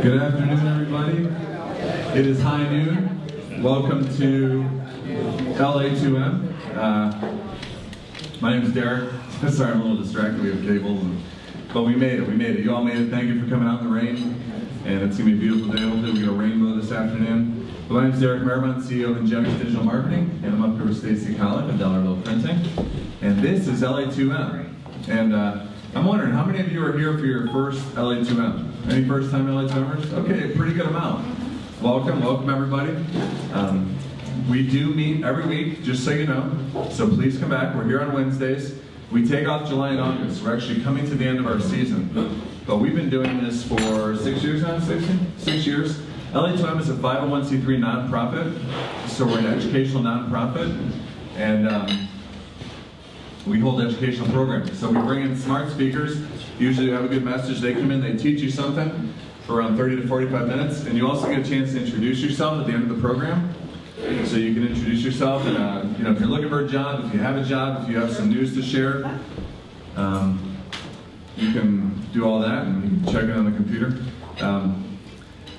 Good afternoon, everybody. It is high noon. Welcome to LA2M. My name is Derek. Sorry, I'm a little distracted. We have cables, but we made it. We made it. You all made it. Thank you for coming out in the rain. And it's going to be a beautiful day. Hopefully we get a rainbow this afternoon. But my name is Derek Marmont, CEO of Inject Digital Marketing, and I'm up here with Stacy Collin of Dollar Bill Printing. And this is LA2M. And I'm wondering, how many of you are here for your first LA2M? Any first-time LA2Mers? Okay, a pretty good amount. Welcome, welcome everybody. We do meet every week, just so you know, so please come back. We're here on Wednesdays. We take off July and August. We're actually coming to the end of our season. But we've been doing this for 6 years now, 6 years. LA2M is a 501c3 nonprofit, so we're an educational nonprofit, and we hold educational programs. So we bring in smart speakers, usually have a good message. They come in, they teach you something for around 30 to 45 minutes, and you also get a chance to introduce yourself at the end of the program. So you can introduce yourself, and if you're looking for a job, if you have a job, if you have some news to share, you can do all that, and you can check it on the computer.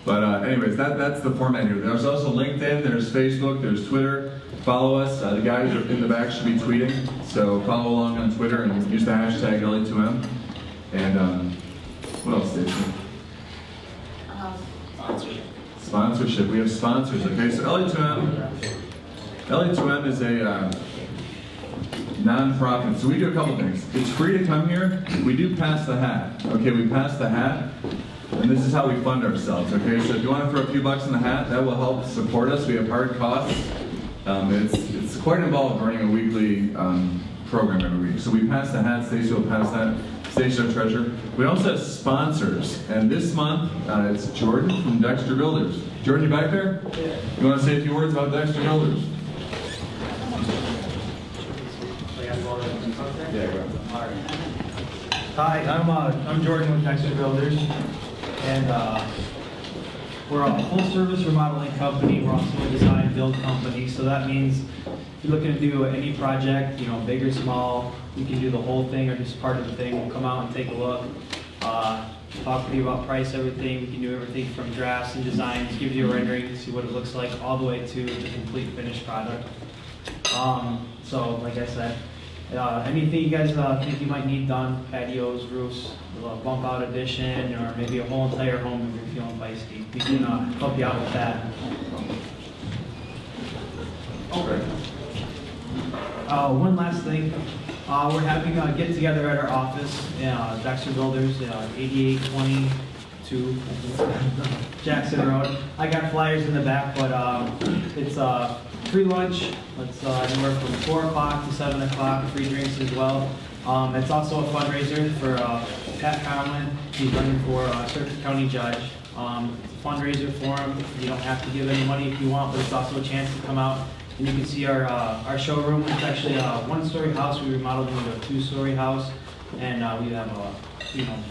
Anyways, that's the format here. There's also LinkedIn, there's Facebook, there's Twitter. Follow us. The guys in the back should be tweeting, so follow along on Twitter and use the hashtag LA2M. And what else, Stacey? Sponsorship. We have sponsors. Okay, so LA2M is a non-profit. So we do a couple things. It's free to come here. We do pass the hat. Okay, we pass the hat, and this is how we fund ourselves. Okay, so if you want to throw a few bucks in the hat, that will help support us. We have hard costs. It's quite involved running a weekly program every week. So we pass the hat. Stacey will pass that. Stacey, our treasurer. We also have sponsors, and this month it's Jordan from Dexter Builders. Jordan, you back there? Yeah. You want to say a few words about Dexter Builders? Hi, I'm Jordan with Dexter Builders, and we're a full-service remodeling company. We're also a design build company, so that means if you're looking to do any project, big or small, we can do the whole thing or just part of the thing. We'll come out and take a look, talk to you about price, everything. We can do everything from drafts and designs, give you a rendering, see what it looks like, all the way to the complete finished product. So, like I said, anything you guys think you might need done, patios, roofs, a bump out addition, or maybe a whole entire home if you're feeling feisty, we can help you out with that. One last thing, we're having a get together at our office, Dexter Builders, 8822 Jackson Road. I got flyers in the back, but it's free lunch. It's anywhere from 4 o'clock to 7 o'clock, free drinks as well. It's also a fundraiser for Pat Conlon. He's running for Circuit County Judge. It's a fundraiser for him. You don't have to give any money if you want, but it's also a chance to come out and you can see our showroom. It's actually a one-story house. We remodeled into a two-story house, and we have a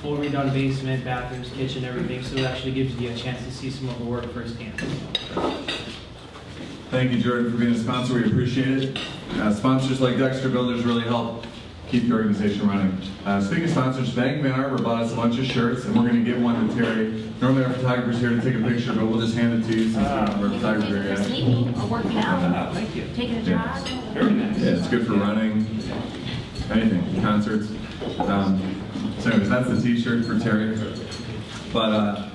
full redone basement, bathrooms, kitchen, everything. So it actually gives you a chance to see some of the work firsthand. Thank you, Jordan, for being a sponsor. We appreciate it. Sponsors like Dexter Builders really help keep the organization running. Speaking of sponsors, Bank Van Arbor bought us a bunch of shirts, and we're going to give one to Terry. Normally our photographer's here to take a picture, but we'll just hand it to you since we're a photographer. For sleeping or working out, Thank you. taking a jog. Very nice. Yeah, it's good for running, anything, concerts. So anyways, that's the t-shirt for Terry. But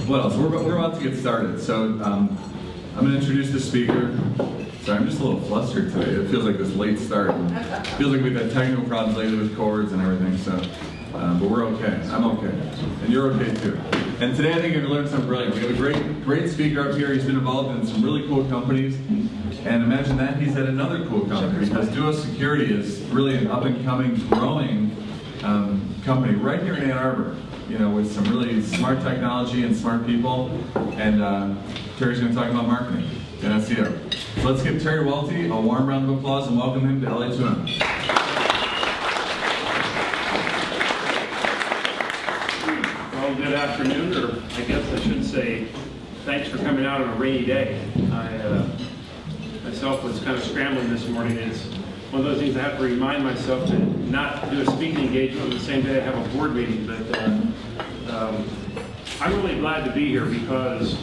what else? We're about to get started. So I'm going to introduce the speaker. Sorry, I'm just a little flustered today. It feels like this late start. It feels like we've had technical problems lately with cords and everything, so, but we're okay. I'm okay. And you're okay too. And today I think you're going to learn something brilliant. We have a great speaker up here. He's been involved in some really cool companies. And imagine that he's at another cool company, because Duo Security is really an up-and-coming, growing company right here in Ann Arbor, with some really smart technology and smart people. And Terry's going to talk about marketing and SEO. So let's give Terry Welty a warm round of applause and welcome him to LA2M. Well, good afternoon, or I guess I should say thanks for coming out on a rainy day. I myself was kind of scrambling this morning. It's one of those things I have to remind myself to not do a speaking engagement on the same day I have a board meeting. But I'm really glad to be here because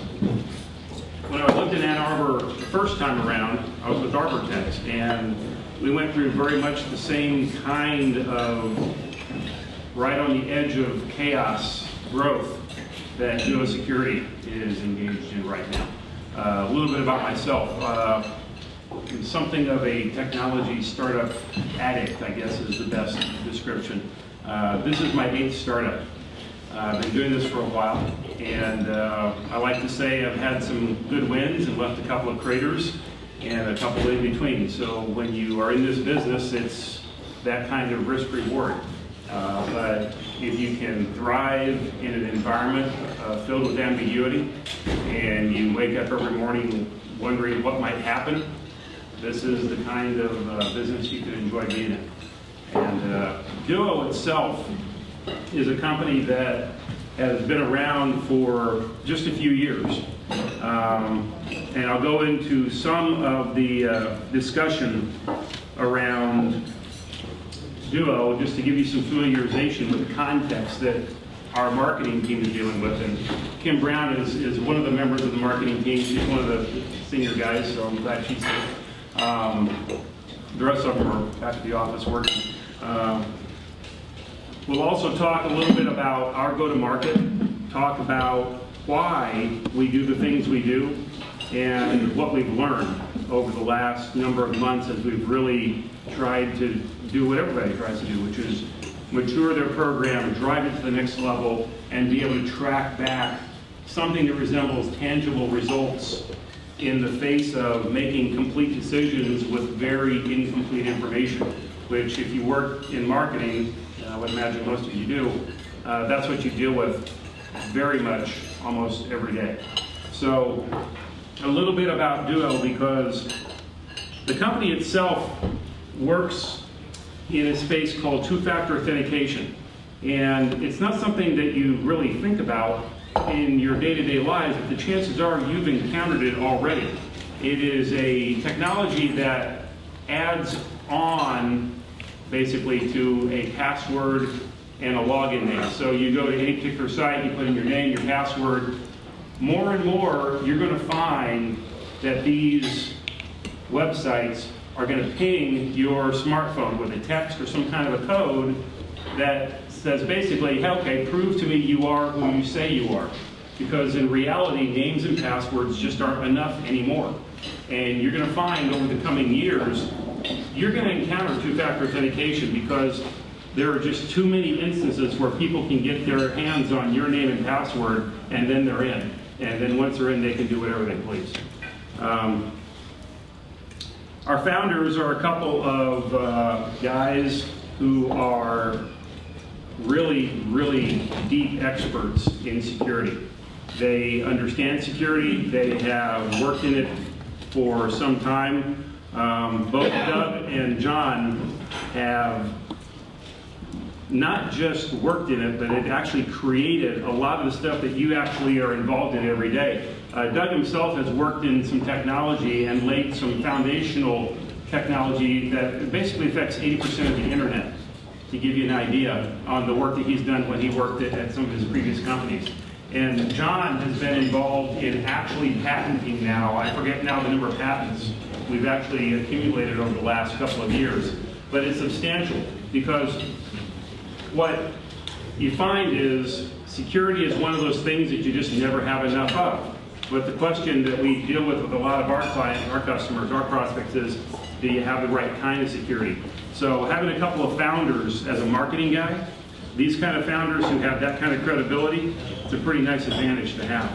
when I lived in Ann Arbor the first time around, I was with Arbortext, and we went through very much the same kind of right on the edge of chaos growth that Duo Security is engaged in right now. A little bit about myself. I'm something of a technology startup addict, I guess is the best description. This is my 8th startup. I've been doing this for a while, and I like to say I've had some good wins and left a couple of craters and a couple in between. So when you are in this business, it's that kind of risk reward. But if you can thrive in an environment filled with ambiguity, and you wake up every morning wondering what might happen, this is the kind of business you can enjoy being in. And Duo itself is a company that has been around for just a few years. And I'll go into some of the discussion around Duo just to give you some familiarization with the context that our marketing team is dealing with. And Kim Brown is one of the members of the marketing team. She's one of the senior guys, so I'm glad she's here. The rest of them are back at the office working. We'll also talk a little bit about our go-to-market, talk about why we do the things we do, and what we've learned over the last number of months as we've really tried to do what everybody tries to do, which is mature their program, drive it to the next level, and be able to track back something that resembles tangible results in the face of making complete decisions with very incomplete information, which if you work in marketing, I would imagine most of you do, that's what you deal with very much almost every day. So a little bit about Duo, because the company itself works in a space called two-factor authentication. And it's not something that you really think about in your day-to-day lives, but the chances are you've encountered it already. It is a technology that adds on basically to a password and a login name. So you go to any particular site, you put in your name, your password. More and more, you're going to find that these websites are going to ping your smartphone with a text or some kind of a code that says basically, hey, okay, prove to me you are who you say you are. Because in reality, names and passwords just aren't enough anymore. And you're going to find over the coming years, you're going to encounter two-factor authentication because there are just too many instances where people can get their hands on your name and password, and then they're in. And then once they're in, they can do whatever they please. Our founders are a couple of guys who are really, really deep experts in security. They understand security. They have worked in it for some time. Both Doug and John have not just worked in it, but it actually created a lot of the stuff that you actually are involved in every day. Doug himself has worked in some technology and laid some foundational technology that basically affects 80% of the internet, to give you an idea on the work that he's done when he worked at some of his previous companies. And John has been involved in actually patenting now, I forget now the number of patents we've actually accumulated over the last couple of years, but it's substantial because what you find is security is one of those things that you just never have enough of. But the question that we deal with a lot of our clients, our customers, our prospects is, do you have the right kind of security? So having a couple of founders as a marketing guy, these kind of founders who have that kind of credibility, it's a pretty nice advantage to have.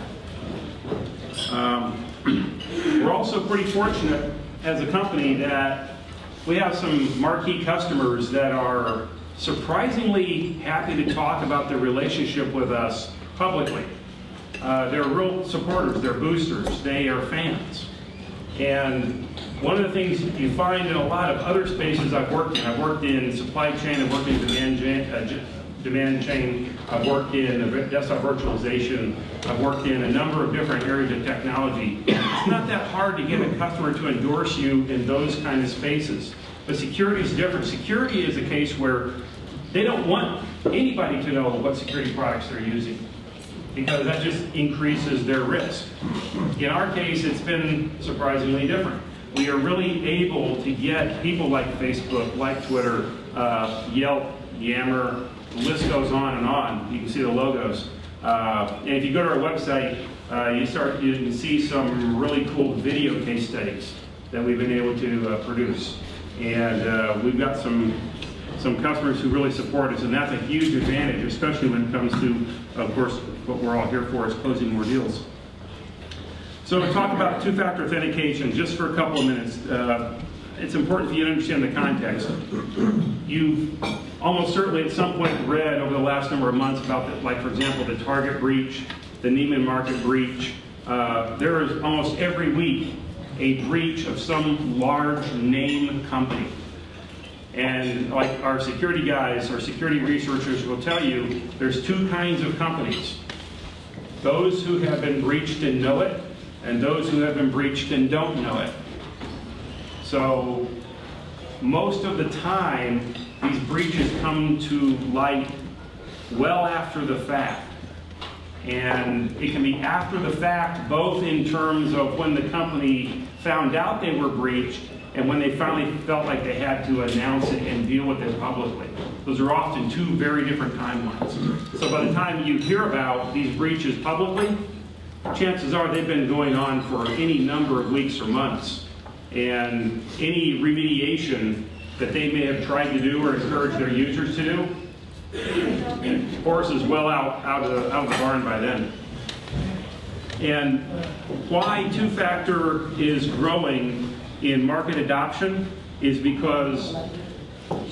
We're also pretty fortunate as a company that we have some marquee customers that are surprisingly happy to talk about their relationship with us publicly. They're real supporters, they're boosters, they are fans. And one of the things you find in a lot of other spaces I've worked in supply chain, I've worked in demand chain, I've worked in desktop virtualization, I've worked in a number of different areas of technology. It's not that hard to get a customer to endorse you in those kind of spaces. But security is different. Security is a case where they don't want anybody to know what security products they're using. because that just increases their risk. In our case, it's been surprisingly different. We are really able to get people like Facebook, like Twitter, Yelp, Yammer, the list goes on and on. You can see the logos. And if you go to our website, you can see some really cool video case studies that we've been able to produce. And we've got some customers who really support us, and that's a huge advantage, especially when it comes to, of course, what we're all here for is closing more deals. So to talk about two-factor authentication, just for a couple of minutes, it's important for you to understand the context. You've almost certainly at some point read over the last number of months about, like for example, the Target breach, the Neiman Marcus breach. There is almost every week a breach of some large name company. And like our security guys, our security researchers will tell you, there's two kinds of companies. Those who have been breached and know it, and those who have been breached and don't know it. So most of the time, these breaches come to light well after the fact. And it can be after the fact, both in terms of when the company found out they were breached and when they finally felt like they had to announce it and deal with it publicly. Those are often two very different timelines. So by the time you hear about these breaches publicly, chances are they've been going on for any number of weeks or months. And any remediation that they may have tried to do or encourage their users to do, of course, is well out of the barn by then. And why two-factor is growing in market adoption is because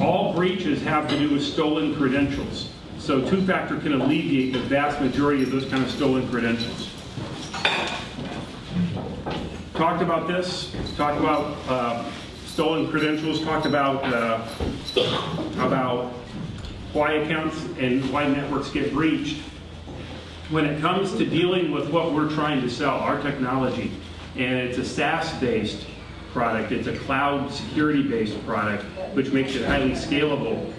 all breaches have to do with stolen credentials. So two-factor can alleviate the vast majority of those kind of stolen credentials. Talked about this, talked about stolen credentials, talked about why accounts and why networks get breached. When it comes to dealing with what we're trying to sell, our technology, and it's a SaaS-based product, it's a cloud security-based product, which makes it highly scalable.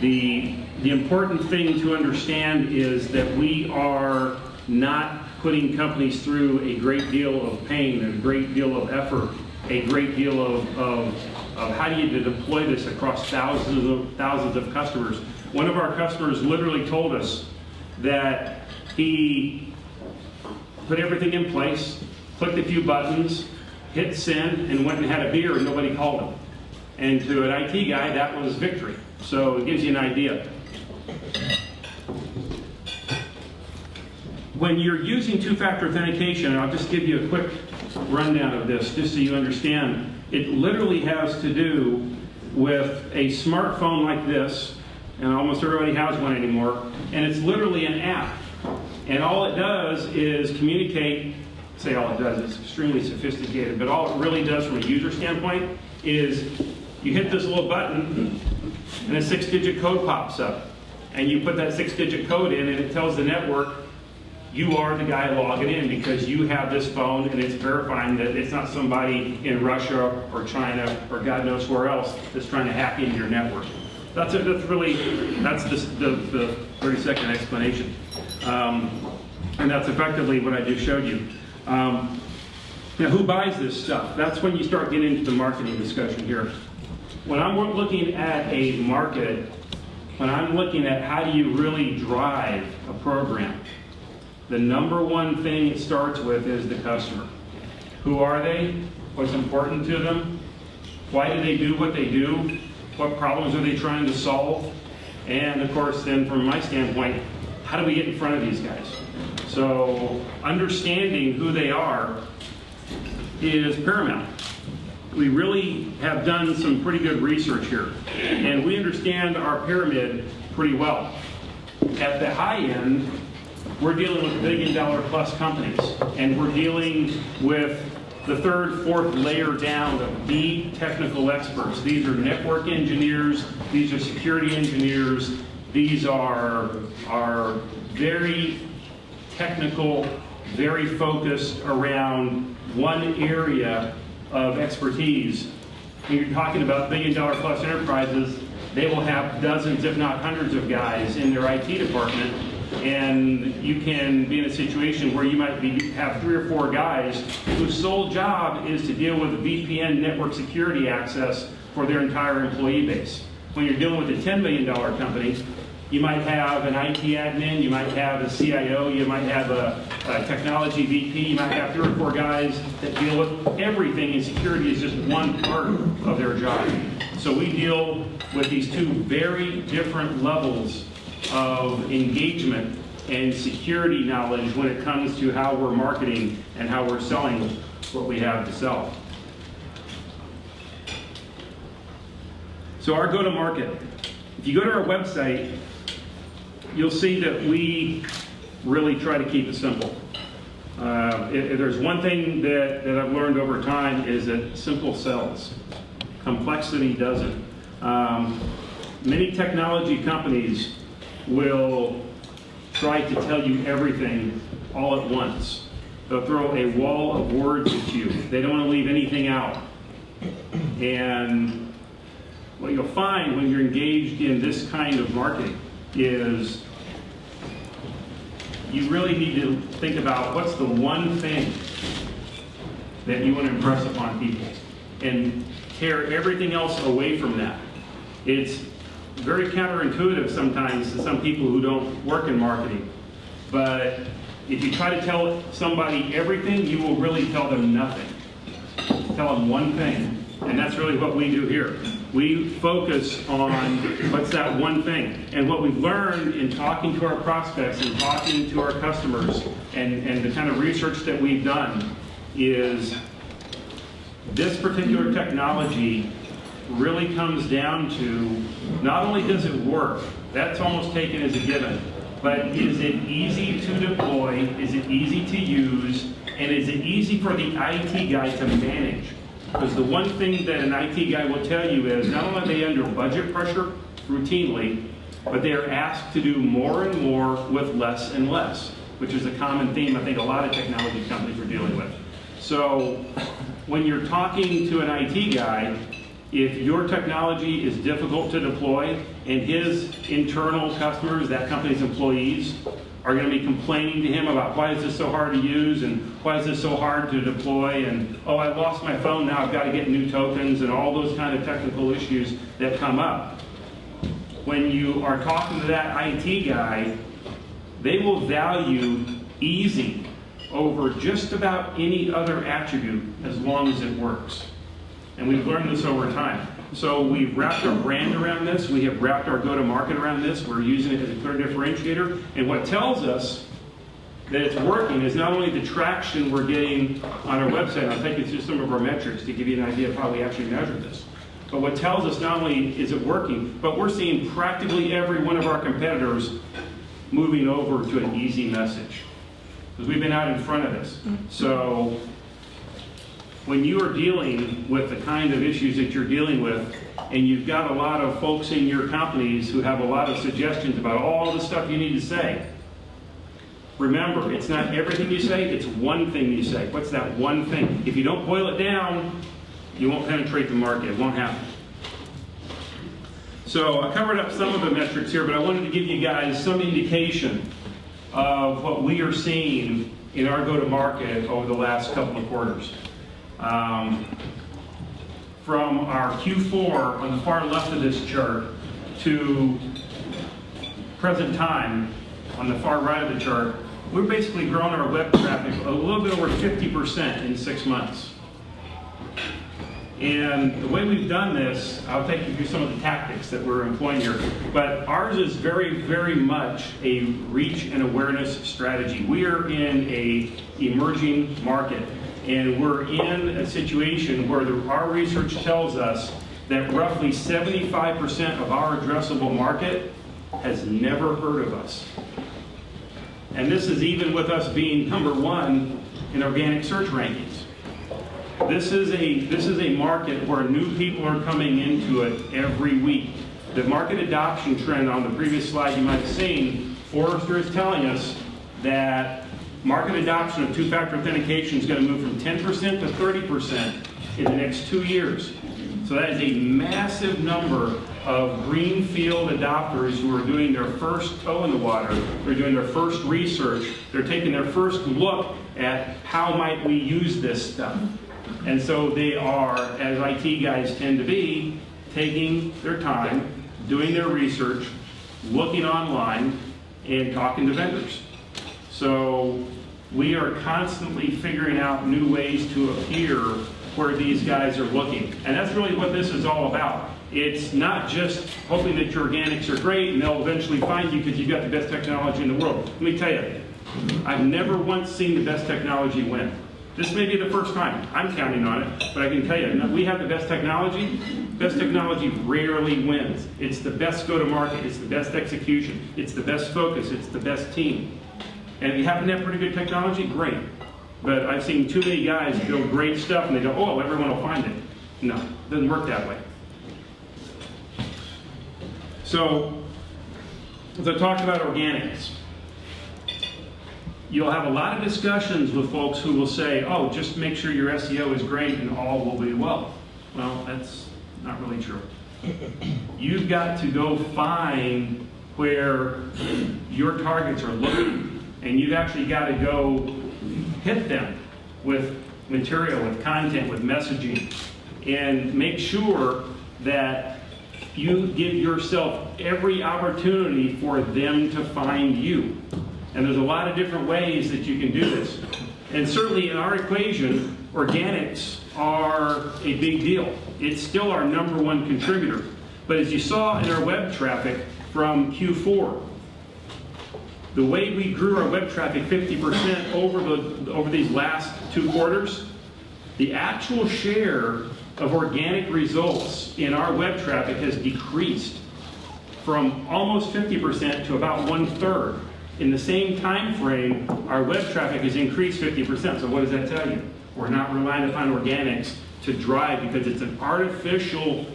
The important thing to understand is that we are not putting companies through a great deal of pain, a great deal of effort, a great deal of how do you deploy this across thousands of customers. One of our customers literally told us that he put everything in place, clicked a few buttons, hit send, and went and had a beer and nobody called him. And to an IT guy, that was victory. So it gives you an idea. When you're using two-factor authentication, and I'll just give you a quick rundown of this just so you understand, it literally has to do with a smartphone like this, and almost everybody has one anymore, and it's literally an app. And all it does is communicate, say all it does, it's extremely sophisticated, but all it really does from a user standpoint is you hit this little button and a 6-digit code pops up. And you put that 6-digit code in and it tells the network you are the guy logging in because you have this phone and it's verifying that it's not somebody in Russia or China or God knows where else that's trying to hack into your network. That's the 30-second explanation. And that's effectively what I just showed you. Now, who buys this stuff? That's when you start getting into the marketing discussion here. When I'm looking at a market, when I'm looking at how do you really drive a program, the number one thing it starts with is the customer. Who are they? What's important to them? Why do they do what they do? What problems are they trying to solve? And of course, then from my standpoint, how do we get in front of these guys? So understanding who they are is paramount. We really have done some pretty good research here, and we understand our pyramid pretty well. At the high end, we're dealing with billion-dollar-plus companies, and we're dealing with the third, fourth layer down of deep technical experts. These are network engineers, these are security engineers, these are very technical, very focused around one area of expertise. When you're talking about billion-dollar-plus enterprises, they will have dozens, if not hundreds of guys in their IT department And you can be in a situation where you might have 3 or 4 guys whose sole job is to deal with VPN network security access for their entire employee base. When you're dealing with a $10 million company, you might have an IT admin, you might have a CIO, you might have a technology VP, you might have 3 or 4 guys that deal with everything, and security is just one part of their job. So we deal with these 2 very different levels of engagement and security knowledge when it comes to how we're marketing and how we're selling what we have to sell. So our go-to-market. If you go to our website, you'll see that we really try to keep it simple. If there's one thing that I've learned over time is that simple sells. Complexity doesn't. Many technology companies will try to tell you everything all at once. They'll throw a wall of words at you. They don't want to leave anything out. And what you'll find when you're engaged in this kind of marketing is you really need to think about what's the one thing that you want to impress upon people and tear everything else away from that. It's very counterintuitive sometimes to some people who don't work in marketing. But if you try to tell somebody everything, you will really tell them nothing. Tell them one thing. And that's really what we do here. We focus on what's that one thing. And what we've learned in talking to our prospects and talking to our customers and the kind of research that we've done is this particular technology really comes down to not only does it work, that's almost taken as a given, but is it easy to deploy, is it easy to use, and is it easy for the IT guy to manage? Because the one thing that an IT guy will tell you is not only are they under budget pressure routinely, but they are asked to do more and more with less and less, which is a common theme I think a lot of technology companies are dealing with. So when you're talking to an IT guy, if your technology is difficult to deploy and his internal customers, that company's employees, are going to be complaining to him about why is this so hard to use and why is this so hard to deploy and oh, I lost my phone, now I've got to get new tokens and all those kind of technical issues that come up. When you are talking to that IT guy, they will value easy over just about any other attribute as long as it works. And we've learned this over time. So we've wrapped our brand around this. We have wrapped our go-to-market around this. We're using it as a clear differentiator. And what tells us that it's working is not only the traction we're getting on our website. I'll take you through some of our metrics to give you an idea of how we actually measure this. But what tells us not only is it working, but we're seeing practically every one of our competitors moving over to an easy message. Because we've been out in front of this. So when you are dealing with the kind of issues that you're dealing with, and you've got a lot of folks in your companies who have a lot of suggestions about all the stuff you need to say, remember, it's not everything you say, it's one thing you say. What's that one thing? If you don't boil it down, you won't penetrate the market. It won't happen. So I covered up some of the metrics here, but I wanted to give you guys some indication of what we are seeing in our go-to-market over the last couple of quarters. From our Q4 on the far left of this chart to present time on the far right of the chart, we've basically grown our web traffic a little bit over 50% in 6 months. And the way we've done this, I'll take you through some of the tactics that we're employing here, but ours is very, very much a reach and awareness strategy. We are in an emerging market. And we're in a situation where our research tells us that roughly 75% of our addressable market has never heard of us. And this is even with us being #1 in organic search rankings. This is a market where new people are coming into it every week. The market adoption trend on the previous slide you might have seen, Forrester is telling us that market adoption of two-factor authentication is going to move from 10% to 30% in the next 2 years. So that is a massive number of greenfield adopters who are doing their first toe in the water, they're doing their first research, they're taking their first look at how might we use this stuff. And so they are, as IT guys tend to be, taking their time, doing their research, looking online, and talking to vendors. So we are constantly figuring out new ways to appear where these guys are looking. And that's really what this is all about. It's not just hoping that your organics are great and they'll eventually find you because you've got the best technology in the world. Let me tell you, I've never once seen the best technology win. This may be the first time. I'm counting on it, but I can tell you, we have the best technology. Best technology rarely wins. It's the best go-to-market. It's the best execution. It's the best focus. It's the best team. And if you happen to have pretty good technology, great. But I've seen too many guys build great stuff and they go, oh, everyone will find it. No, it doesn't work that way. So, as I talked about organics, you'll have a lot of discussions with folks who will say, oh, just make sure your SEO is great and all will be well. Well, that's not really true. You've got to go find where your targets are looking, and you've actually got to go hit them with material, with content, with messaging, and make sure that you give yourself every opportunity for them to find you. And there's a lot of different ways that you can do this. And certainly in our equation, organics are a big deal. It's still our #1 contributor. But as you saw in our web traffic from Q4, the way we grew our web traffic 50% over these last 2 quarters, the actual share of organic results in our web traffic has decreased from almost 50% to about 1/3. In the same time frame, our web traffic has increased 50%. So what does that tell you? We're not relying upon organics to drive, because it's an artificial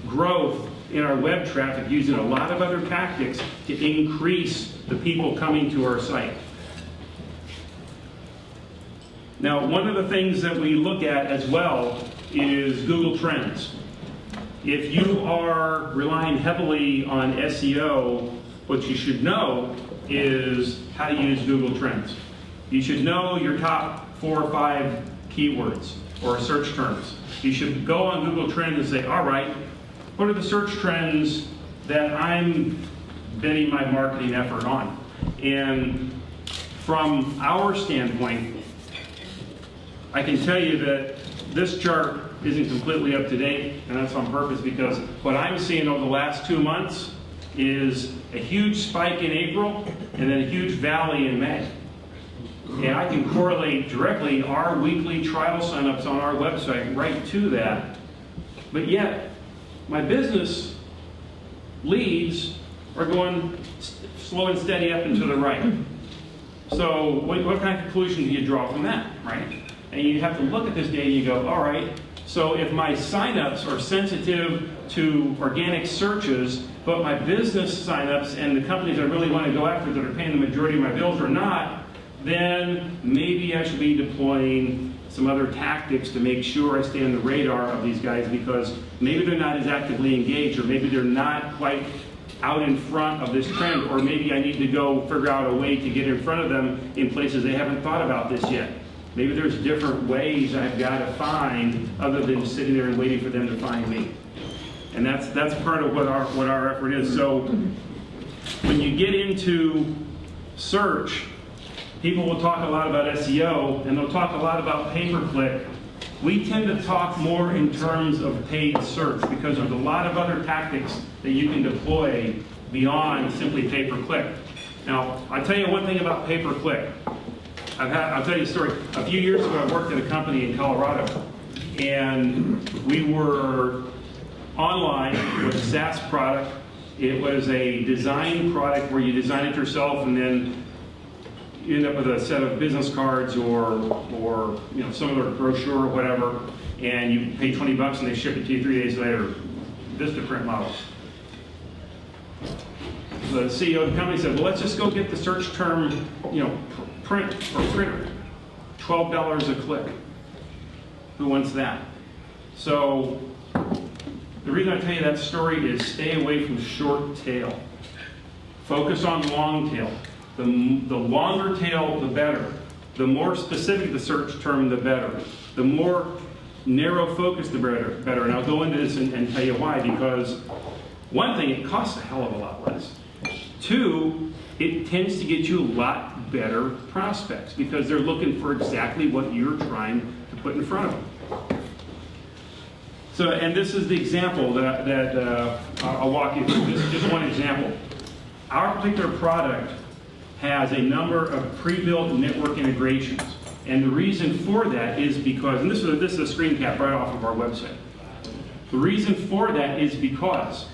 growth in our web traffic using a lot of other tactics to increase the people coming to our site. Now, one of the things that we look at as well is Google Trends. If you are relying heavily on SEO, what you should know is how to use Google Trends. You should know your top 4 or 5 keywords or search terms. You should go on Google Trends and say, all right, what are the search trends that I'm betting my marketing effort on? And from our standpoint, I can tell you that this chart isn't completely up to date, and that's on purpose, because what I'm seeing over the last 2 months is a huge spike in April and then a huge valley in May. And I can correlate directly our weekly trial signups on our website right to that. But yet, my business leads are going slow and steady up and to the right. So what kind of conclusion do you draw from that, right? And you have to look at this data and you go, all right, so if my signups are sensitive to organic searches, but my business signups and the companies I really want to go after that are paying the majority of my bills are not, then maybe I should be deploying some other tactics to make sure I stay on the radar of these guys, because maybe they're not as actively engaged, or maybe they're not quite out in front of this trend, or maybe I need to go figure out a way to get in front of them in places they haven't thought about this yet. Maybe there's different ways I've got to find other than just sitting there and waiting for them to find me. And that's part of what our effort is. So when you get into search, people will talk a lot about SEO, and they'll talk a lot about pay-per-click. We tend to talk more in terms of paid search, because there's a lot of other tactics that you can deploy beyond simply pay-per-click. Now, I'll tell you one thing about pay-per-click. I'll tell you a story. A few years ago, I worked at a company in Colorado, and we were online with a SaaS product. It was a design product where you design it yourself, and then you end up with a set of business cards or some other brochure or whatever, and you pay $20 and they ship it to you 3 days later. Vistaprint model. The CEO of the company said, well, let's just go get the search term, print or printer. $12 a click. Who wants that? So The reason I tell you that story is stay away from short tail. Focus on long tail. The longer tail, the better. The more specific the search term, the better. The more narrow focus, the better. And I'll go into this and tell you why, because one thing, it costs a hell of a lot less. Two, it tends to get you a lot better prospects because they're looking for exactly what you're trying to put in front of them. So, and this is the example that I'll walk you through. This is just one example. Our particular product has a number of pre-built network integrations. And the reason for that is because, and this is a screen cap right off of our website. The reason for that is because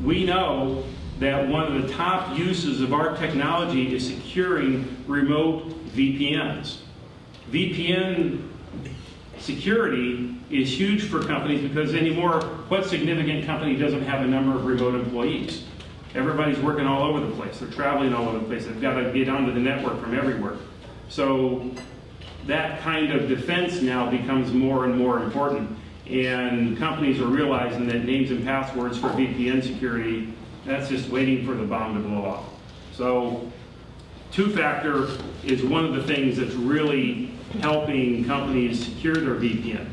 we know that one of the top uses of our technology is securing remote VPNs. VPN security is huge for companies because anymore, what significant company doesn't have a number of remote employees? Everybody's working all over the place. They're traveling all over the place. They've got to get onto the network from everywhere. So that kind of defense now becomes more and more important. And companies are realizing that names and passwords for VPN security, that's just waiting for the bomb to blow off. So two-factor is one of the things that's really helping companies secure their VPN.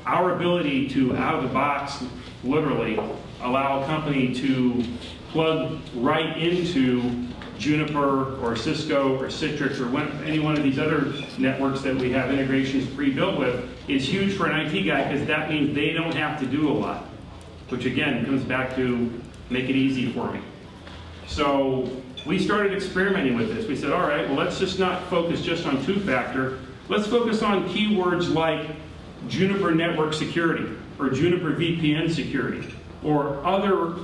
Our ability to, out of the box, literally, allow a company to plug right into Juniper or Cisco or Citrix or any one of these other networks that we have integrations pre-built with is huge for an IT guy because that means they don't have to do a lot, which again comes back to make it easy for me. So we started experimenting with this. We said, all right, well, let's just not focus just on two-factor. Let's focus on keywords like Juniper network security or Juniper VPN security or other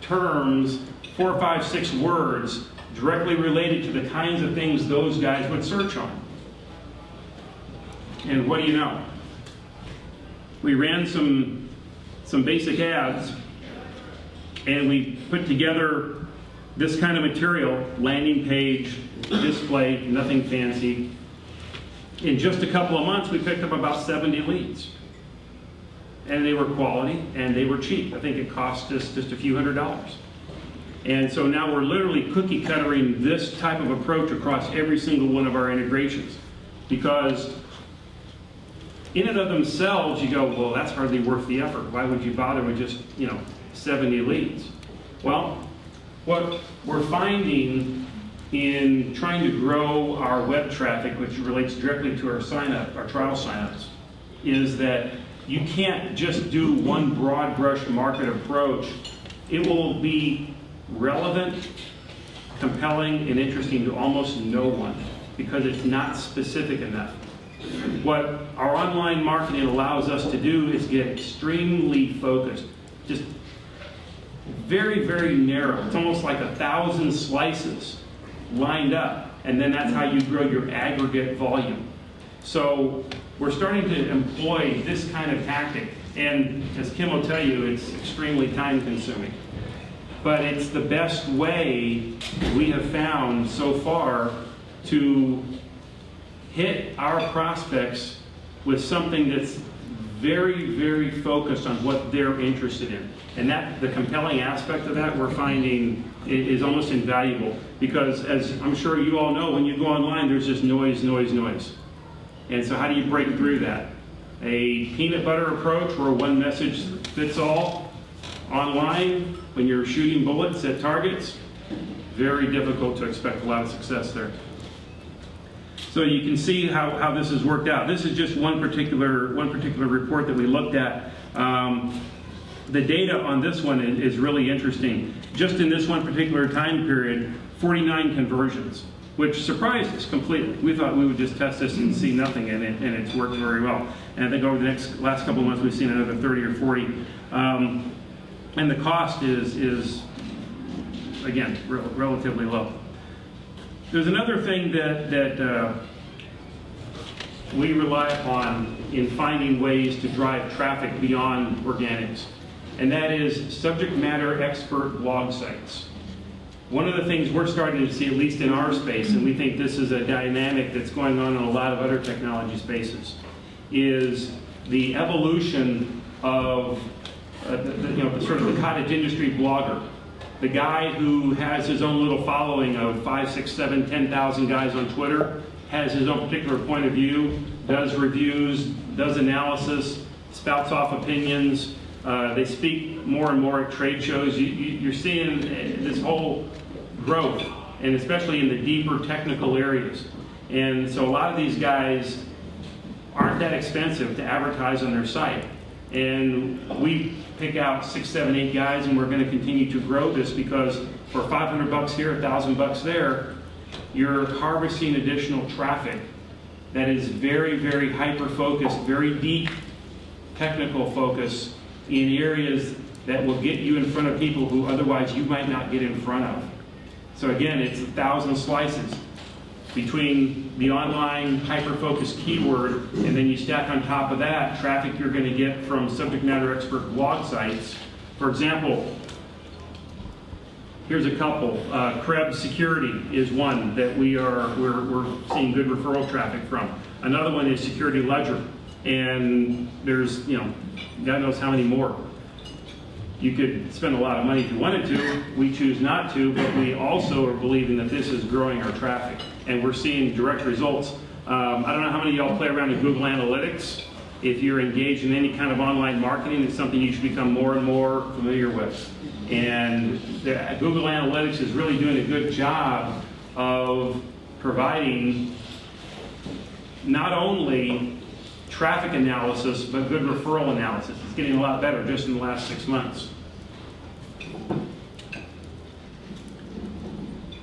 terms, 4, 5, 6 words directly related to the kinds of things those guys would search on. And what do you know? We ran some basic ads and we put together this kind of material, landing page, display, nothing fancy. In just a couple of months, we picked up about 70 leads. And they were quality and they were cheap. I think it cost us just a few $100s. And so now we're literally cookie cuttering this type of approach across every single one of our integrations. Because in and of themselves, you go, well, that's hardly worth the effort. Why would you bother with just, 70 leads? Well, what we're finding in trying to grow our web traffic, which relates directly to our sign-up, our trial sign-ups, is that you can't just do one broad brush market approach. It will be relevant, compelling, and interesting to almost no one because it's not specific enough. What our online marketing allows us to do is get extremely focused, just very, very narrow. It's almost like 1,000 slices lined up, and then that's how you grow your aggregate volume. So we're starting to employ this kind of tactic, and as Kim will tell you, it's extremely time consuming. But it's the best way we have found so far to hit our prospects with something that's very, very focused on what they're interested in. And that the compelling aspect of that we're finding is almost invaluable because, as I'm sure you all know, when you go online, there's just noise, noise, noise. And so how do you break through that? A peanut butter approach where one message fits all online when you're shooting bullets at targets, very difficult to expect a lot of success there. So you can see how this has worked out. This is just one particular report that we looked at. The data on this one is really interesting. Just in this one particular time period, 49 conversions, which surprised us completely. We thought we would just test this and see nothing in it, and it's worked very well. And I think over the last couple of months, we've seen another 30 or 40. And the cost is again, relatively low. There's another thing that we rely upon in finding ways to drive traffic beyond organics, and that is subject matter expert blog sites. One of the things we're starting to see, at least in our space, and we think this is a dynamic that's going on in a lot of other technology spaces, is the evolution of sort of the cottage industry blogger. The guy who has his own little following of 5, 6, 7, 10,000 guys on Twitter, has his own particular point of view, does reviews, does analysis, spouts off opinions. They speak more and more at trade shows. You're seeing this whole growth, and especially in the deeper technical areas. And so a lot of these guys aren't that expensive to advertise on their site. And we pick out 6, 7, 8 guys, and we're going to continue to grow this because for $500 here, $1,000 there, you're harvesting additional traffic that is very, very hyper-focused, very deep technical focus in areas that will get you in front of people who otherwise you might not get in front of. So again, it's 1,000 slices between the online hyper-focused keyword, and then you stack on top of that traffic you're going to get from subject matter expert blog sites. For example, here's a couple. Krebs Security is one that we're seeing good referral traffic from. Another one is Security Ledger, and there's God knows how many more. You could spend a lot of money if you wanted to. We choose not to, but we also are believing that this is growing our traffic, and we're seeing direct results. I don't know how many of y'all play around in Google Analytics. If you're engaged in any kind of online marketing, it's something you should become more and more familiar with. And Google Analytics is really doing a good job of providing not only traffic analysis, but good referral analysis. It's getting a lot better just in the last 6 months.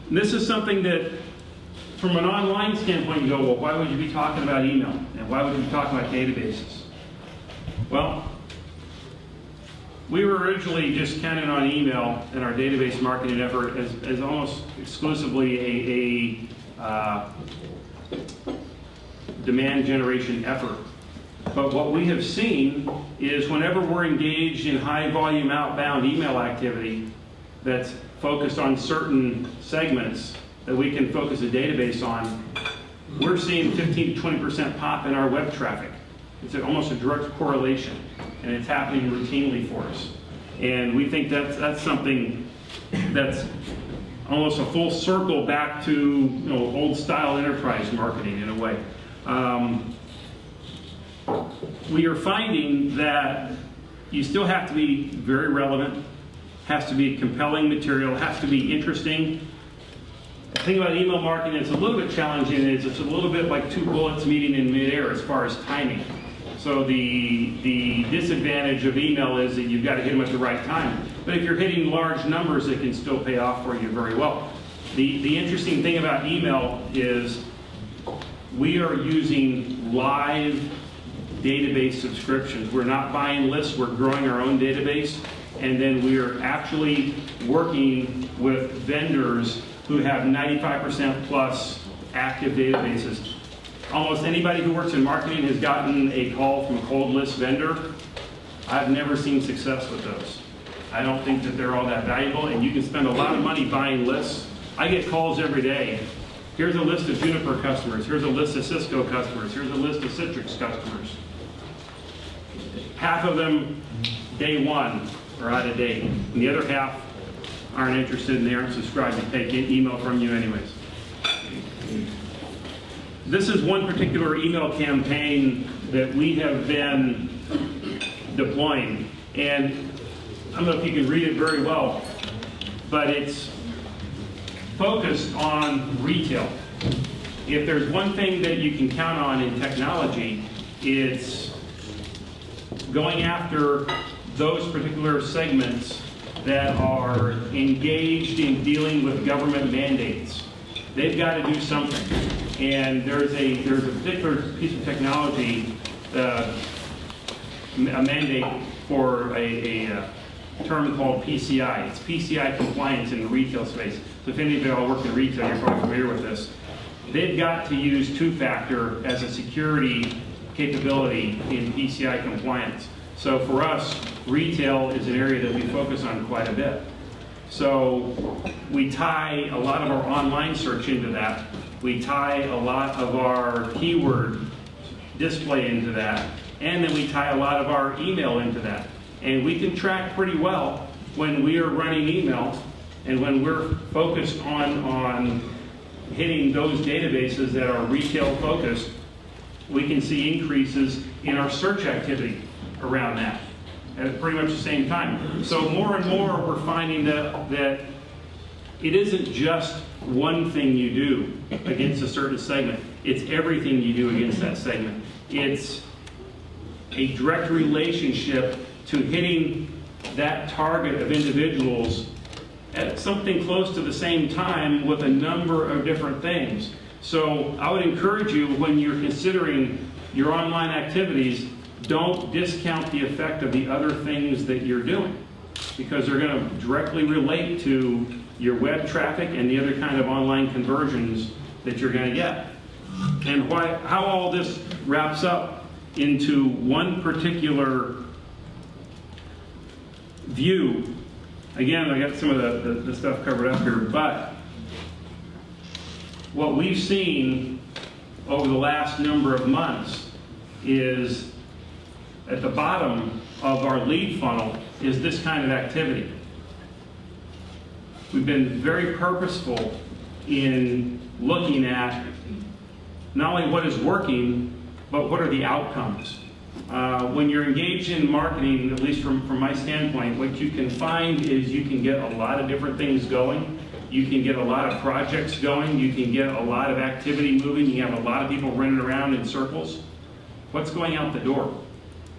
And this is something that, from an online standpoint, you go, well, why would you be talking about email? And why would you be talking about databases? Well, we were originally just counting on email in our database marketing effort as almost exclusively a demand generation effort. But what we have seen is whenever we're engaged in high volume outbound email activity that's focused on certain segments that we can focus a database on, we're seeing 15 to 20% pop in our web traffic. It's almost a direct correlation, and it's happening routinely for us. And we think that's something that's almost a full circle back to old style enterprise marketing in a way. We are finding that you still have to be very relevant, has to be compelling material, has to be interesting. The thing about email marketing that's a little bit challenging is it's a little bit like two bullets meeting in midair as far as timing. So the disadvantage of email is that you've got to hit them at the right time. But if you're hitting large numbers, it can still pay off for you very well. The interesting thing about email is we are using live database subscriptions. We're not buying lists, we're growing our own database, and then we are actually working with vendors who have 95% plus active databases. Almost anybody who works in marketing has gotten a call from a cold list vendor. I've never seen success with those. I don't think that they're all that valuable, and you can spend a lot of money buying lists. I get calls every day. Here's a list of Juniper customers. Here's a list of Cisco customers. Here's a list of Citrix customers. Half of them, day one, are out of date. And the other half aren't interested and they aren't subscribed to take email from you anyways. This is one particular email campaign that we have been deploying. And I don't know if you can read it very well, but it's focused on retail. If there's one thing that you can count on in technology, it's going after those particular segments that are engaged in dealing with government mandates. They've got to do something. And there's a particular piece of technology, a mandate for a term called PCI. It's PCI compliance in the retail space. So if any of you all work in retail, you're probably familiar with this. They've got to use two-factor as a security capability in PCI compliance. So for us, retail is an area that we focus on quite a bit. So we tie a lot of our online search into that. We tie a lot of our keyword display into that. And then we tie a lot of our email into that. And we can track pretty well when we are running email and when we're focused on hitting those databases that are retail focused, we can see increases in our search activity around that at pretty much the same time. So more and more we're finding that it isn't just one thing you do against a certain segment. It's everything you do against that segment. It's a direct relationship to hitting that target of individuals at something close to the same time with a number of different things. So I would encourage you, when you're considering your online activities, don't discount the effect of the other things that you're doing, because they're going to directly relate to your web traffic and the other kind of online conversions that you're going to get. And how all this wraps up into one particular view. Again, I got some of the stuff covered up here, but what we've seen over the last number of months is at the bottom of our lead funnel is this kind of activity. We've been very purposeful in looking at not only what is working, but what are the outcomes. When you're engaged in marketing, at least from my standpoint, what you can find is you can get a lot of different things going. You can get a lot of projects going. You can get a lot of activity moving. You have a lot of people running around in circles. What's going out the door?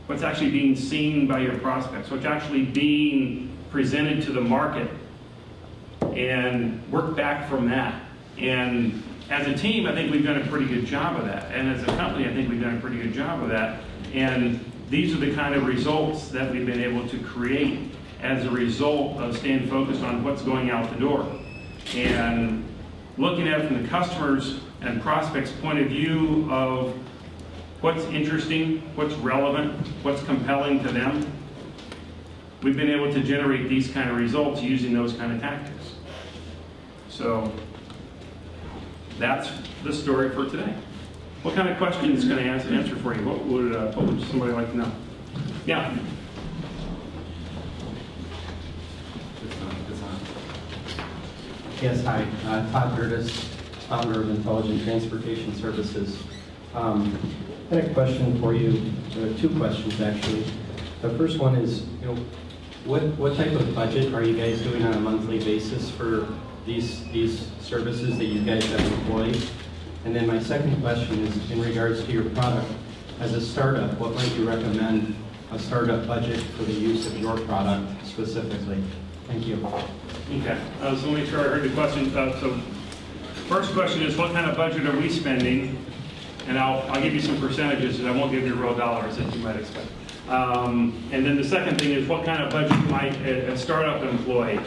What's actually being seen by your prospects? What's actually being presented to the market? And work back from that. And as a team, I think we've done a pretty good job of that. And as a company, I think we've done a pretty good job of that. And these are the kind of results that we've been able to create as a result of staying focused on what's going out the door. And looking at it from the customers and prospects' point of view of what's interesting, what's relevant, what's compelling to them, we've been able to generate these kind of results using those kind of tactics. So that's the story for today. What kind of questions can I answer for you? What would somebody like to know? Yeah. Yes, hi. Todd Curtis, founder of Intelligent Transportation Services. I had a question for you, two questions actually. The first one is, what type of budget are you guys doing on a monthly basis for these services that you guys have employed? And then my second question is in regards to your product. As a startup, what might you recommend a startup budget for the use of your product specifically? Thank you. Okay, so let me make sure I heard the question. So first question is, what kind of budget are we spending? And I'll give you some percentages, and I won't give you real dollars that you might expect. And then the second thing is, what kind of budget might a startup employ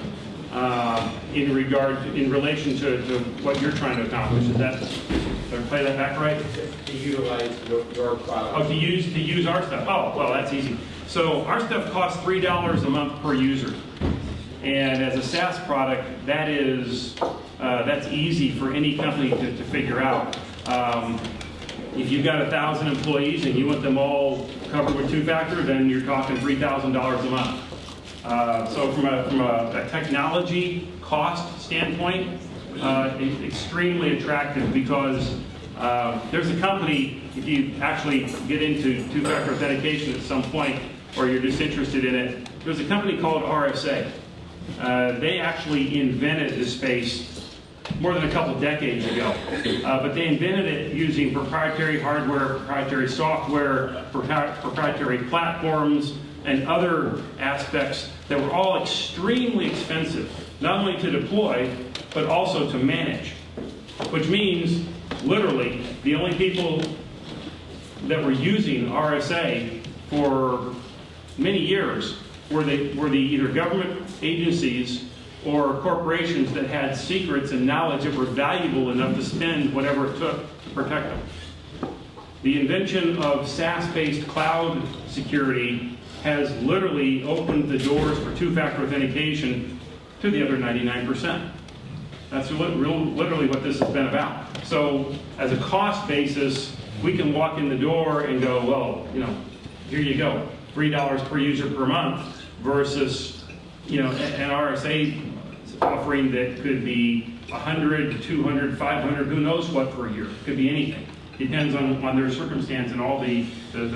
in relation to what you're trying to accomplish? Did I play that back right? To utilize your product. Oh, to use our stuff. Oh, well, that's easy. So our stuff costs $3 a month per user, and as a SaaS product, that's easy for any company to figure out. If you've got 1,000 employees and you want them all covered with two-factor, then you're talking $3,000 a month. So from a technology cost standpoint, it's extremely attractive because there's a company, if you actually get into two-factor authentication at some point, or you're just interested in it, there's a company called RSA. They actually invented this space more than a couple decades ago. But they invented it using proprietary hardware, proprietary software, proprietary platforms, and other aspects that were all extremely expensive, not only to deploy, but also to manage. Which means, literally, the only people that were using RSA for many years were the either government agencies or corporations that had secrets and knowledge that were valuable enough to spend whatever it took to protect them. The invention of SaaS-based cloud security has literally opened the doors for two-factor authentication to the other 99%. That's literally what this has been about. So as a cost basis, we can walk in the door and go, well, here you go. $3 per user per month versus, an RSA offering that could be 100, 200, 500, who knows what per year. It could be anything. Depends on their circumstance and all the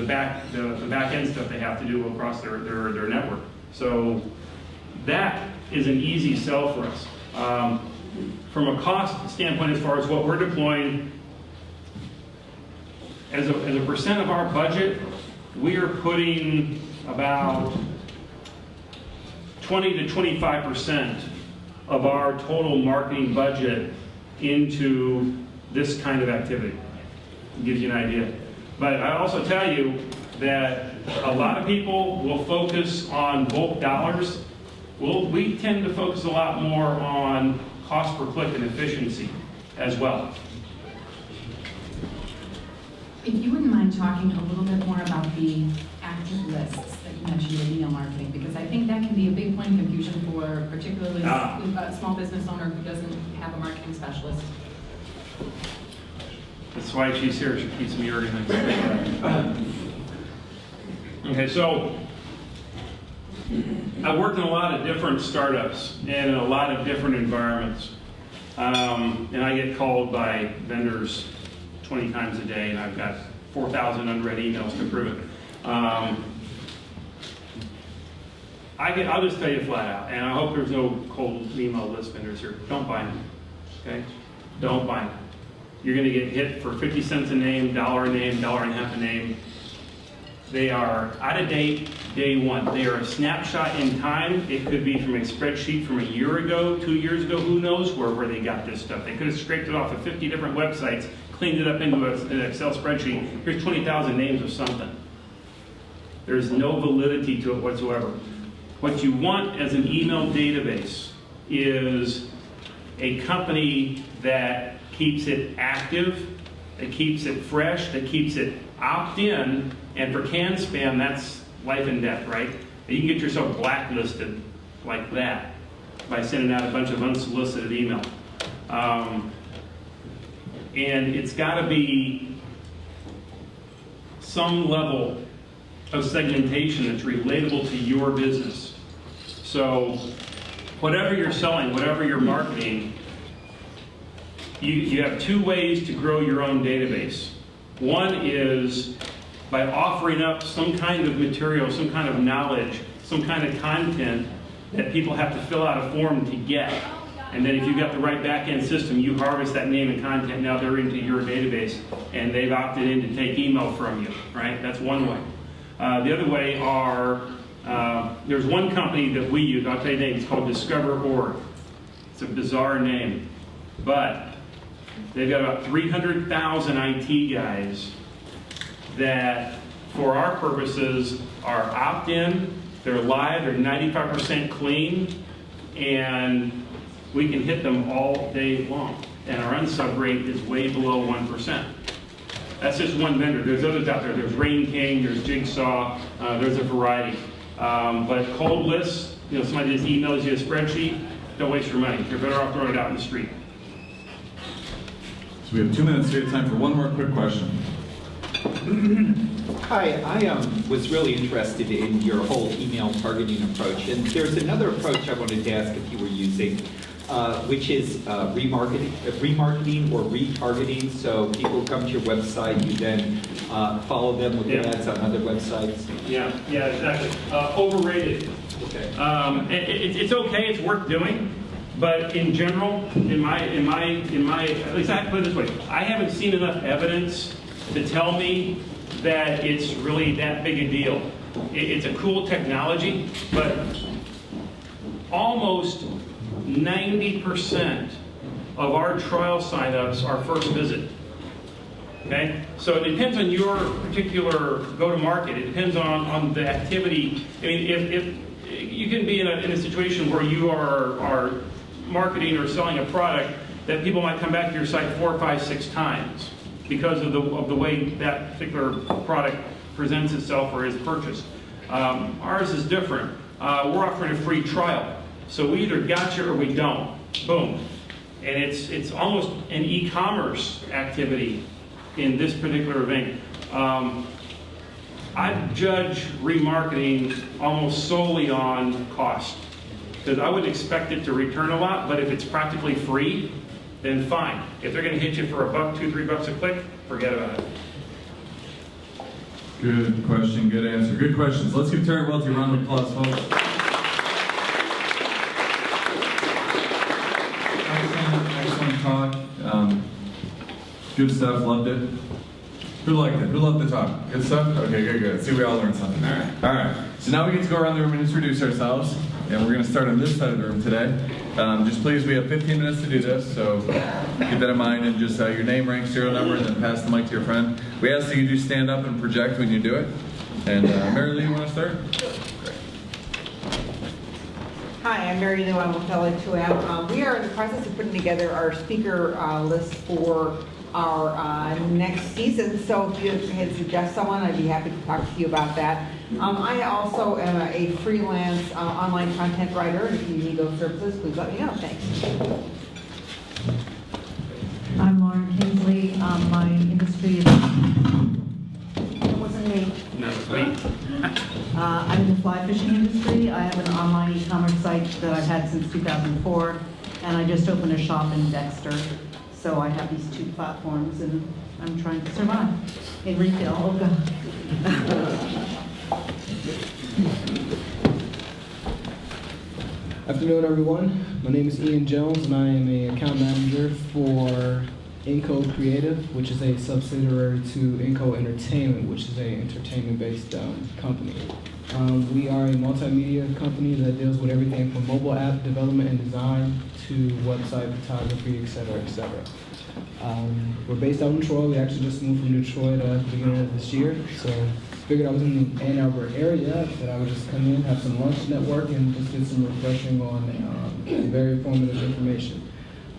back end stuff they have to do across their network. So that is an easy sell for us. From a cost standpoint, as far as what we're deploying, as a percent of our budget, we are putting about 20 to 25% of our total marketing budget into this kind of activity. It gives you an idea. But I also tell you that a lot of people will focus on bulk dollars. We tend to focus a lot more on cost per click and efficiency as well. If you wouldn't mind talking a little bit more about the active lists that you mentioned in email marketing, because I think that can be a big point of confusion for particularly a small business owner who doesn't have a marketing specialist. That's why she's here. She keeps me organized. Okay, so I've worked in a lot of different startups and in a lot of different environments. And I get called by vendors 20 times a day, and I've got 4,000 unread emails to prove it. I'll just tell you flat out, and I hope there's no cold email list vendors here. Don't buy them, okay? Don't buy them. You're going to get hit for 50 cents a name, $1 a name, $1.50 a name. They are out of date day one. They are a snapshot in time. It could be from a spreadsheet from a year ago, 2 years ago, who knows where they got this stuff. They could have scraped it off of 50 different websites, cleaned it up into an Excel spreadsheet. Here's 20,000 names of something. There's no validity to it whatsoever. What you want as an email database is a company that keeps it active, that keeps it fresh, that keeps it opt-in, and for canned spam, that's life and death, right? You can get yourself blacklisted like that by sending out a bunch of unsolicited email. And it's got to be some level of segmentation that's relatable to your business. So whatever you're selling, whatever you're marketing, you have two ways to grow your own database. One is by offering up some kind of material, some kind of knowledge, some kind of content that people have to fill out a form to get. And then if you've got the right back-end system, you harvest that name and content, now they're into your database, and they've opted in to take email from you, right? That's one way. The other way are, there's one company that we use, I'll tell you the name, it's called Discover.org. It's a bizarre name, but they've got about 300,000 IT guys that, for our purposes, are opt-in, they're live, they're 95% clean, and we can hit them all day long. And our unsub rate is way below 1%. That's just one vendor. There's others out there. There's Rain King, there's Jigsaw, there's a variety. But cold lists, somebody just emails you a spreadsheet, don't waste your money. You're better off throwing it out in the street. So we have 2 minutes here, time for one more quick question. Hi, I was really interested in your whole email targeting approach, and there's another approach I wanted to ask if you were using, which is remarketing or retargeting. So people come to your website, you then follow them with ads on other websites. Yeah, exactly. Overrated. Okay. It's okay. It's worth doing. But in general, in my, at least I have to put it this way, I haven't seen enough evidence to tell me that it's really that big a deal. It's a cool technology, but almost 90% of our trial signups are first visit. Okay? So it depends on your particular go-to-market. It depends on the activity. I mean, if you can be in a situation where you are marketing or selling a product that people might come back to your site 4, 5, 6 times because of the way that particular product presents itself or is purchased. Ours is different. We're offering a free trial. So we either got you or we don't. Boom. And it's almost an e-commerce activity in this particular vein. I judge remarketing almost solely on cost. Because I wouldn't expect it to return a lot, but if it's practically free, then fine. If they're gonna hit you for $1, $2, $3 a click, forget about it. Good question, good answer. Good questions. Let's give Terry Welty a round of applause, folks. Excellent talk. Good stuff, loved it. Who liked it? Who loved the talk? Good stuff? Okay, good. See, we all learned something. All right. So now we get to go around the room and introduce ourselves. And we're going to start on this side of the room today. Just please, we have 15 minutes to do this, so keep that in mind, and just your name, rank, serial number, and then pass the mic to your friend. We ask that you do stand up and project when you do it. And Mary Lou, you want to start? Hi, I'm Mary Lou. I'm with LA2M. We are in the process of putting together our speaker list for our next season, so if you had suggest someone, I'd be happy to talk to you about that. I also am a freelance online content writer, and if you need those services, please let me know. Thanks. I'm Lauren Kingsley. My industry is... What's her name? No, wait. I'm in the fly fishing industry. I have an online e-commerce site that I've had since 2004, and I just opened a shop in Dexter. So I have these 2 platforms, and I'm trying to survive in retail. Oh, God. Afternoon, everyone. My name is Ian Jones, and I am an account manager for Inco Creative, which is a subsidiary to Inco Entertainment, which is an entertainment-based company. We are a multimedia company that deals with everything from mobile app development and design to website photography, et cetera, et cetera. We're based out in Troy. We actually just moved from Detroit at the beginning of this year, so figured I was in the Ann Arbor area that I would just come in, have some lunch, network, and just get some refreshing on very informative information.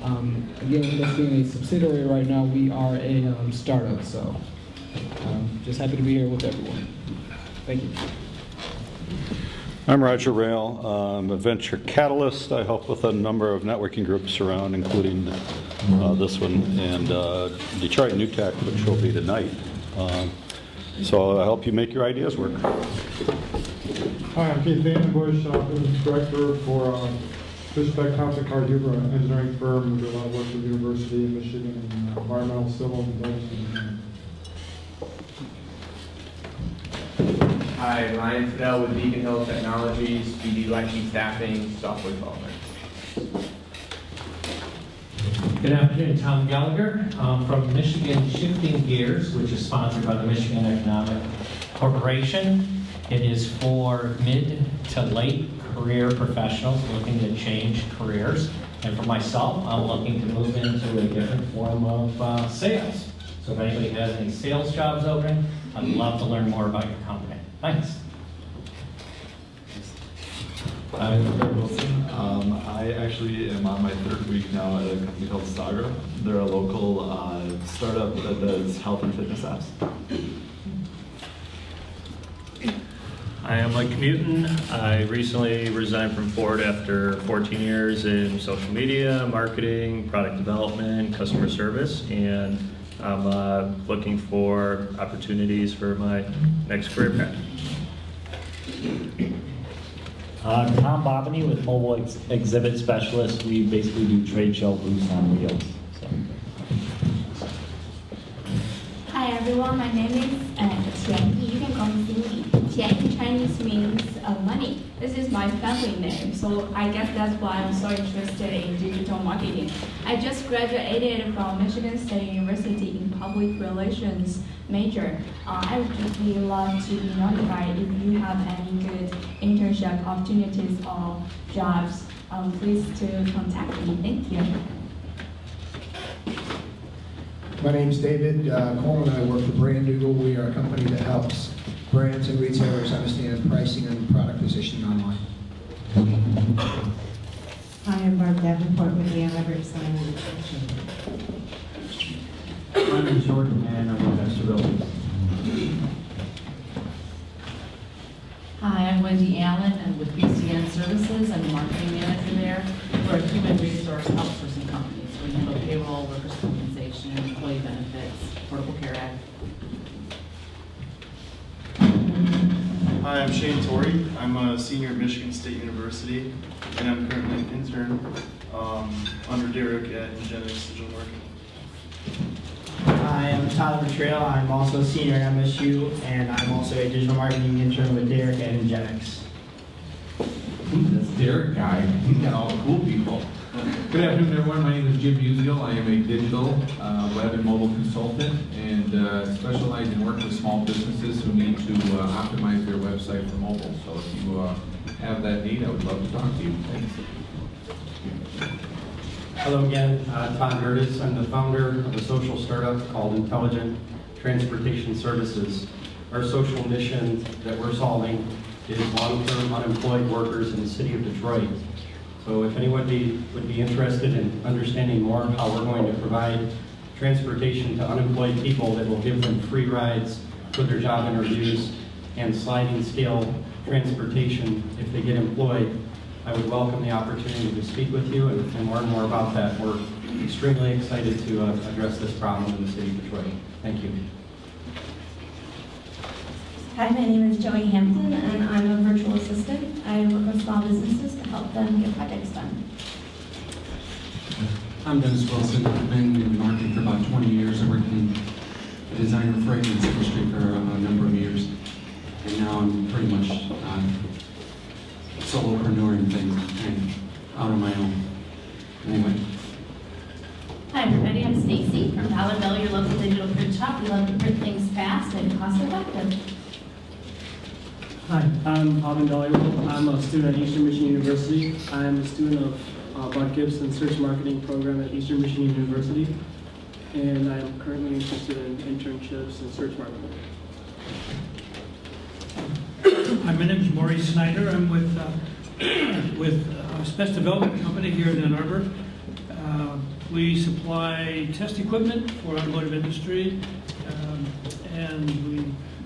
Again, with us being a subsidiary right now, we are a startup, so just happy to be here with everyone. Thank you. I'm Roger Rayle. I'm a venture catalyst. I help with a number of networking groups around, including this one, and Detroit New Tech, which will be tonight. So I'll help you make your ideas work. Hi, I'm Keith Vandenbush. I'm the director for Fishbeck Thompson Carr-Huber, an engineering firm. We do a lot of work with the University of Michigan in environmental, civil, and engineering. Hi, Ryan Fidel with Beacon Hill Technologies. We do IT staffing, software development. Good afternoon, Tom Gallagher from Michigan Shifting Gears, which is sponsored by the Michigan Economic Corporation. It is for mid to late career professionals looking to change careers. And for myself, I'm looking to move into a different form of sales. So if anybody has any sales jobs open, I'd love to learn more about your company. Thanks. I'm Greg Wilson. I actually am on my 3rd week now at a company called Saga. They're a local startup that does health and fitness apps. I am Mike Newton. I recently resigned from Ford after 14 years in social media, marketing, product development, customer service, and I'm looking for opportunities for my next career path. Tom Bobany with Mobile Exhibit Specialist. We basically do trade show booths on wheels. So. Hi everyone, my name is Qian Yi. You can call me Cindy. Qian in Chinese means money. This is my family name, so I guess that's why I'm so interested in digital marketing. I just graduated from Michigan State University in public relations major. I would just really love to be notified if you have any good internship opportunities or jobs. Please to contact me. Thank you. My name is David Coleman. I work for Brand Google. We are a company that helps brands and retailers understand pricing and product positioning online. Hi, I'm Barb Davenport with the Ann Arbor Sign Manufacturing. My name is Jordan, and I'm with Findability. Hi, I'm Wendy Allen, and with BCN Services, I'm the marketing manager there. We're a human resource outsourcing company, so we handle payroll, workers' compensation, employee benefits, Affordable Care Act. Hi, I'm Shane Torrey. I'm a senior at Michigan State University, and I'm currently an intern under Derek at Ingenics Digital Marketing. Hi, I'm Tyler Rayle. I'm also a senior at MSU, and I'm also a digital marketing intern with Derek at Ingenics. This Derek guy, he's got all the cool people. Good afternoon, everyone. My name is Jim Musial. I am a digital web and mobile consultant and specialize in working with small businesses who need to optimize their website for mobile. So if you have that need, I would love to talk to you. Thanks. Hello again, Todd Gerdes. I'm the founder of a social startup called Intelligent Transportation Services. Our social mission that we're solving is long-term unemployed workers in the city of Detroit. So if anyone would be interested in understanding more how we're going to provide transportation to unemployed people that will give them free rides for their job interviews and sliding scale transportation if they get employed, I would welcome the opportunity to speak with you and learn more about that. We're extremely excited to address this problem in the city of Detroit. Thank you. Hi, my name is Joey Hampton, and I'm a virtual assistant. I work with small businesses to help them get projects done. I'm Dennis Wilson. I've been in marketing for about 20 years. I worked in the design and fragrance industry for a number of years. And now I'm pretty much solopreneur and things, and out on my own. Anyway. Hi, everybody. I'm Stacy from Dollar Bill, your local digital print shop. We love to print things fast and cost effective. Hi, I'm Alvin Dollywood. I'm a student at Eastern Michigan University. I'm a student of Bud Gibson's search marketing program at Eastern Michigan University, and I am currently interested in internships and search marketing. Hi, my name is Maurice Snyder. I'm with Spec Development Company here in Ann Arbor. We supply test equipment for automotive industry, and we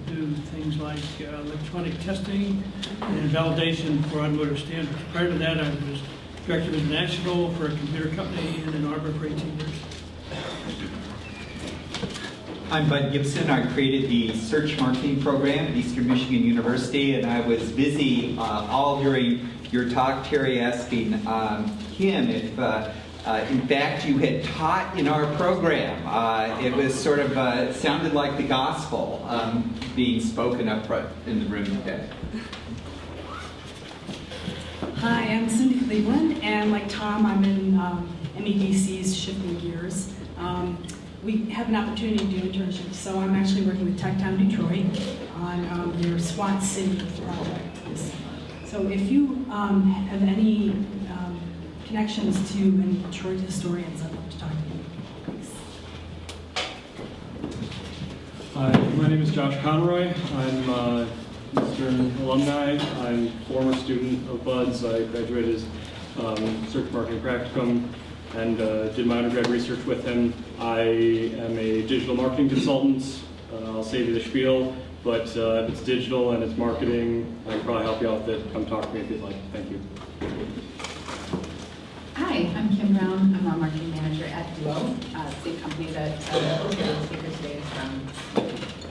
do things like electronic testing and validation for automotive standards. Prior to that, I was Director of International for a computer company in Ann Arbor for 18 years. I'm Bud Gibson. I created the search marketing program at Eastern Michigan University, and I was busy all during your talk, Terry, asking him if in fact you had taught in our program. It was sort of sounded like the gospel being spoken up front in the room today. Hi, I'm Cindy Cleveland, and like Tom, I'm in MEDC's Shifting Gears. We have an opportunity to do internships, so I'm actually working with Tech-Town Detroit on their SWAT City project. So if you have any connections to any Detroit historians, I'd love to talk to you. Thanks. Hi, my name is Josh Conroy. I'm Eastern alumni. I'm a former student of Bud's. I graduated as search marketing practicum and did my undergrad research with him. I am a digital marketing consultant. I'll save you the spiel, but if it's digital and it's marketing, I can probably help you out with it. Come talk to me if you'd like. Thank you. Hi, I'm Kim Brown. I'm a marketing manager at Duo, same company that the speaker today is from.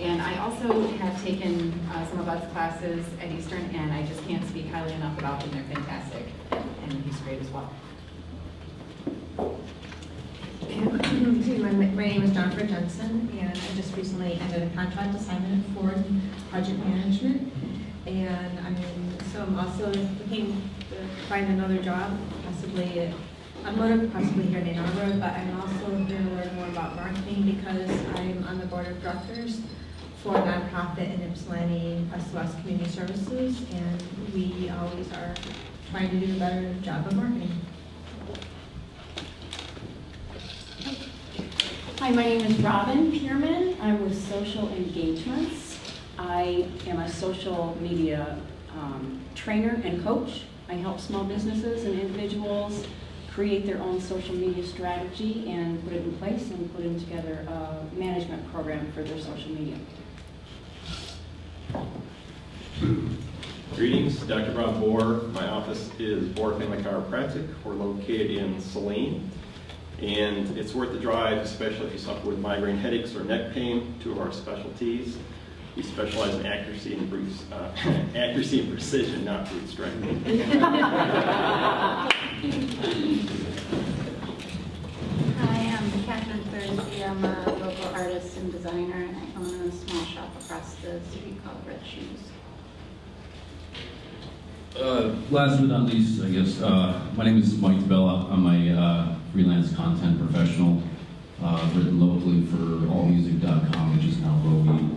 And I also have taken some of Bud's classes at Eastern, and I just can't speak highly enough about them. They're fantastic, and he's great as well. My name is Jennifer Jensen, and I just recently ended a contract assignment at Ford Project Management. And I'm also looking to find another job, possibly at automotive, possibly here in Ann Arbor, but I'm also here to learn more about marketing because I'm on the board of directors for a nonprofit in Ypsilanti, West Community Services, and we always are trying to do a better job of marketing. Hi, my name is Robin Pierman. I'm with Social Engagements. I am a social media trainer and coach. I help small businesses and individuals create their own social media strategy and put it in place and put together a management program for their social media. Greetings, Dr. Bob Bohr. My office is Bohr Family Chiropractic. We're located in Saline, and it's worth the drive, especially if you suffer with migraine headaches or neck pain, two of our specialties. We specialize in accuracy and accuracy and precision, not brute strength. Hi, I'm Catherine Thursday. I'm a local artist and designer, and I own a small shop across the street called Red Shoes. Last but not least, I guess, my name is Mike Bella. I'm a freelance content professional, written locally for allmusic.com, which is now Welty.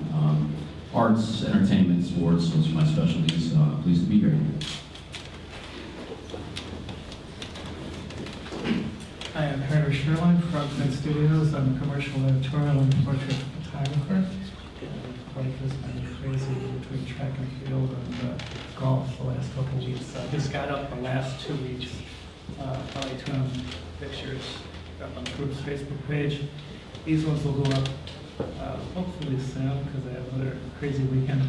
Arts, entertainment, sports, those are my specialties. Pleased to be here. Hi, I'm Harry Sherline from Frognet Studios. I'm a commercial editorial and portrait photographer. Life has been crazy between track and field and golf the last couple of weeks. I just got up the last 2 weeks. LA2M pictures up on Group's Facebook page. These ones will go up hopefully soon because I have another crazy weekend.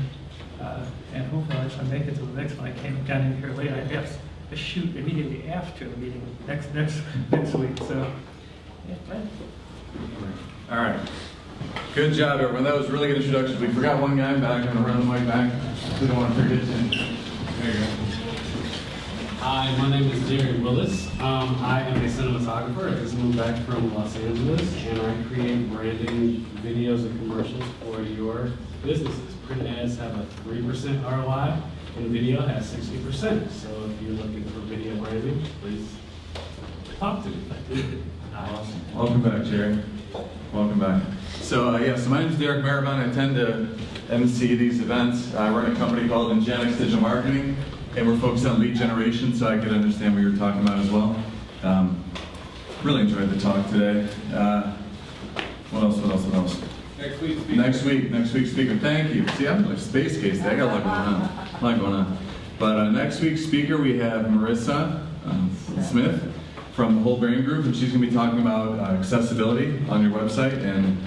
And hopefully I'll make it to the next one. I got in here late. I have to shoot immediately after the meeting next week. So, yeah, right. All right. Good job, everyone. That was a really good introduction. We forgot one guy back. I'm going to run the mic back. We don't want to forget him. There you go. Hi, my name is Jerry Willis. I am a cinematographer. I just moved back from Los Angeles, and I create branding videos and commercials for your businesses. Print ads have a 3% ROI, and video has 60%. So if you're looking for video branding, please talk to me. Awesome. Welcome back, Jerry. Welcome back. So, so my name is Derek Maribon. I tend to MC these events. I run a company called Ingenix Digital Marketing, and we're focused on lead generation, so I could understand what you were talking about as well. Really enjoyed the talk today. What else? Next week's speaker. Thank you. See, I'm like space case today. I got a lot going on. But next week's speaker, we have Marissa Smith from the Whole Brain Group, and she's going to be talking about accessibility on your website, and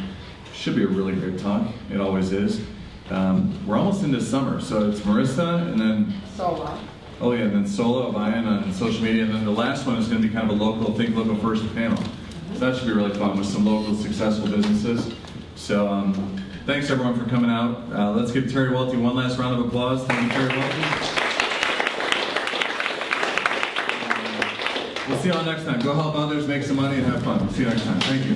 should be a really great talk. It always is. We're almost into summer, so it's Marissa, and then Solo. Oh yeah, and then Solo, Ian on social media, and then the last one is going to be kind of a local, think local first panel. So that should be really fun with some local successful businesses. So thanks everyone for coming out. Let's give Terry Welty one last round of applause. Thank you, Terry Welty. We'll see you all next time. Go help others, make some money, and have fun. We'll see you next time. Thank you.